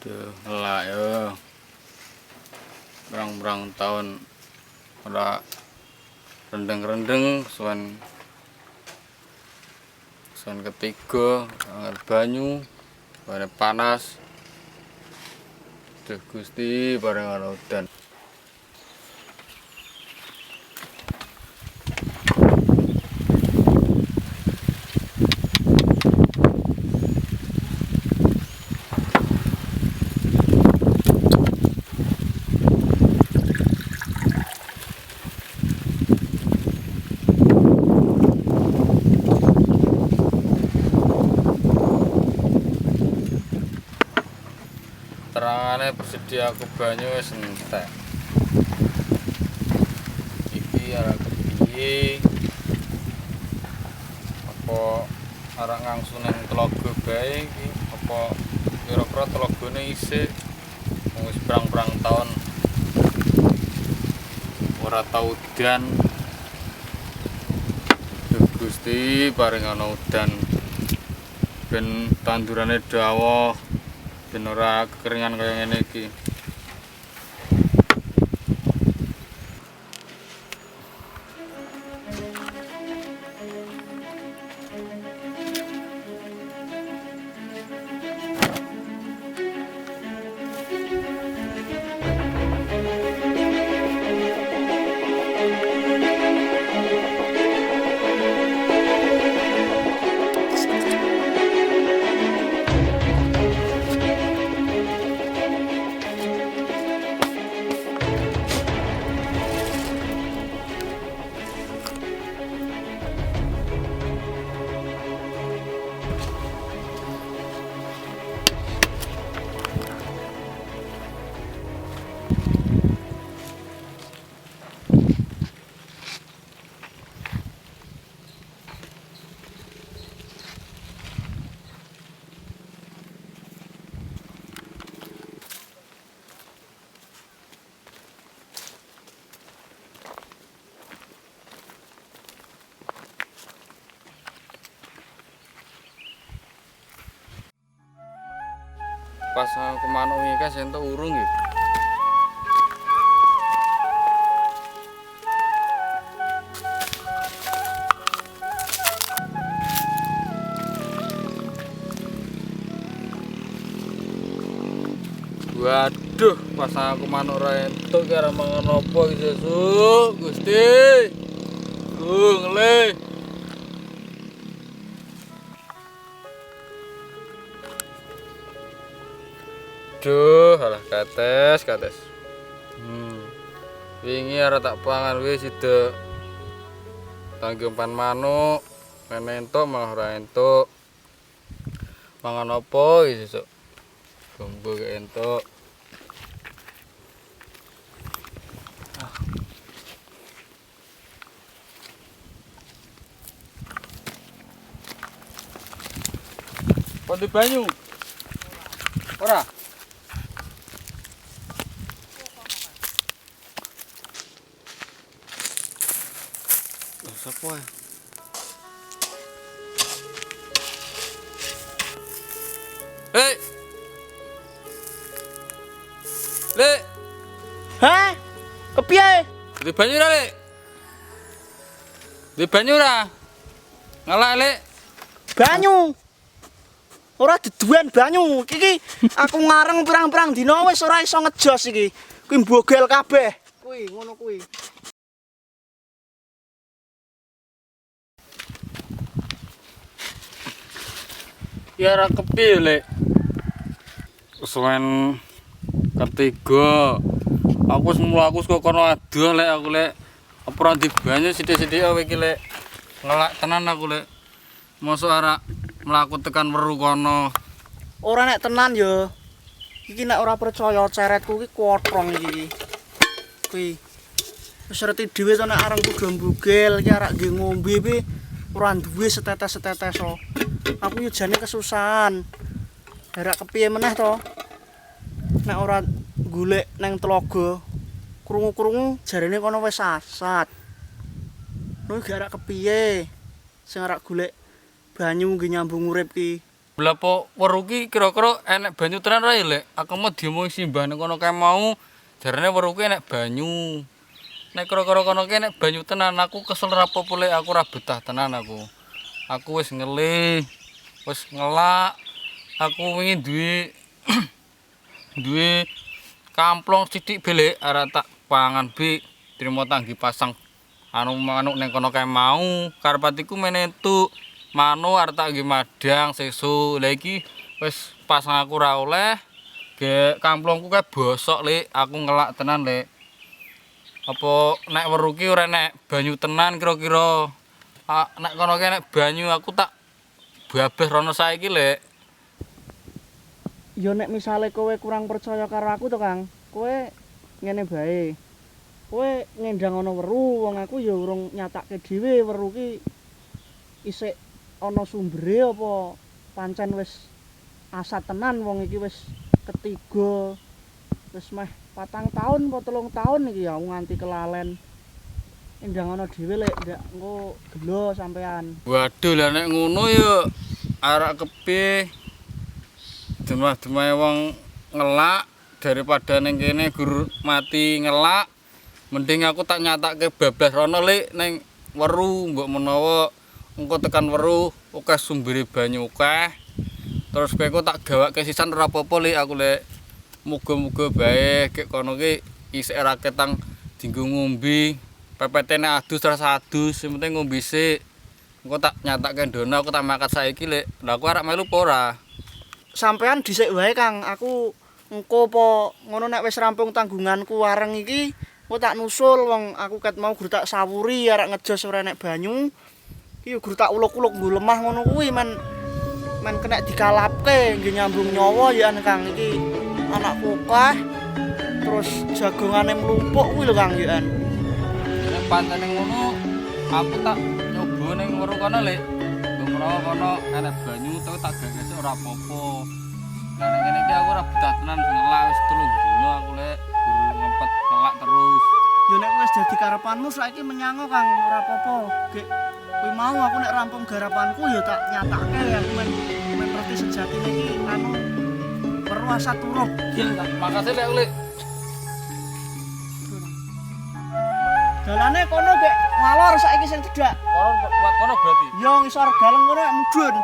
Duh, lah yo. Berang-berang tahun ora rendeng-rendeng suan ketiga angel banyu bareng panas. Duh Gusti bareng ana udan. Terangane bersedia aku banyu wis entek. Iki arek kepiye? Apa arek ngangsu ning telaga bae iki? Apa kira-kira telagane isih wis berang-berang tahun ora tau udan. Duh Gusti paring ana udan ben tandurane dawa. Ben ora kekeringan kaya ngene iki. Pas aku manuk wingi kas entuk urung ya. Waduh, pas aku manuk ora entuk ki arep mangan apa iki sesuk, Gusti. Ngelih. Duh, alah kates. Wingi arep tak pangan wis sida tanggempan manuk, men entuk malah ora entuk. Mangan apa iki sesuk? Gombo gak entuk. Pondok banyu. Ora. Sapa ya? Hei. Lek. Hah? Kepiye? Di banyu ora, Lek? Di banyu ora? Ngelak, Lek. Banyu. Ora deduan banyu. Iki aku ngareng pirang-pirang dina wis ora iso ngejos iki. Kuwi mbogel kabeh. Kuwi ngono kuwi. Ya ora kepiye, Lek. Suwen ketiga. Aku semula kok kono adoh, Lek, aku, Lek. Apa ora di banyu sithik-sithik kowe iki, Lek. Ngelak tenan aku, Lek. Mosok arek mlaku tekan weru kono. Ora nek tenan ya. Iki nek ora percaya ceretku iki kotrong iki. Kuwi. Wis ngerti dhewe to nek arengku do mbogel iki arek nggih ngombe pi ora duwe setetes-setetes to. Aku yo jane kesusahan. Darak kepiye meneh to? Nek ora golek nang telaga, krungu-krungu jarene kono wis asat. Lho gak arek kepiye? Sing arek golek banyu nggih nyambung urip ki. Lah po weru ki kira-kira enek banyu tenan ra ya, Lek? Aku mau diomong simbah ning kono kae mau jarane weru ki enek banyu. Nek kira-kira kono ki enek banyu tenan aku kesel ra apa-apa Lek, aku ra betah tenan aku. Aku wis ngelih, wis ngelak. Aku wingi duwe kamplong sithik belek arek tak pangan bi trimo tanggi pasang anu manuk ning kono kae mau. Karep atiku menetu manuk arep tak nggih madang sesuk. Lah iki wis pasang aku ra oleh. Ge kamplongku kae bosok, Lek. Aku ngelak tenan, Lek. Apa nek weru ki ora nek banyu tenan kira-kira. Nek kono ki nek banyu aku tak babeh rono saiki, Lek. Ya nek misale kowe kurang percaya karo aku to, Kang. Kowe ngene bae. Kowe ngendang ana weru, wong aku ya urung nyatake dhewe weru ki isik ana sumbere apa pancen wis asat tenan wong iki wis ketiga wis meh 4 tahun apa 3 tahun iki ya nganti kelalen endang ana dhewe lek ndak engko gelo sampean. Waduh lah nek ngono ya arek kepe demah-demah wong ngelak daripada ning kene gur mati ngelak. Mending aku tak nyatake bablas rono Lek ning weru mbok menawa engko tekan weru akeh sumbere banyu akeh. Terus kowe tak gawake sisan ora apa-apa Lek aku Lek. Muga-muga bae kek kono ki isih ra ketang dienggo ngombe. Pepetene adus rasa adus, sing penting ngombe sik. Engko tak nyatake ndono aku tak makat saiki Lek. Lah aku arek melu apa ora? Sampean dhisik wae Kang, aku engko apa ngono nek wis rampung tanggunganku wareng iki aku tak nusul wong aku ket mau gur tak sawuri arek ngejos ora nek banyu. Iki gur tak uluk-uluk nggo lemah ngono kuwi men kena dikalapke nggih nyambung nyawa ya Kang iki anakku akeh terus jagongane mlumpuk kuwi lho Kang ya. Nek pancene ngono aku tak nyoba ning weru kono Lek. Menawa kono enek banyu tapi tak gagese ora apa-apa. Lah nek ngene iki aku ora betah tenan ngelak wis 3 dina aku Lek guru ngempet ngelak terus. Ya nek wis dadi karepanmu saiki menyango Kang ora apa-apa. Gek kuwi mau aku nek rampung garapanku ya tak nyatake aku men ngerti sejatine iki anu perlu asa turup. Makasih Lek Lek. Dalane kono gek ngalor saiki sing cedhak. Kono kuat kono berarti. Ya ngisor galeng kono mudhun.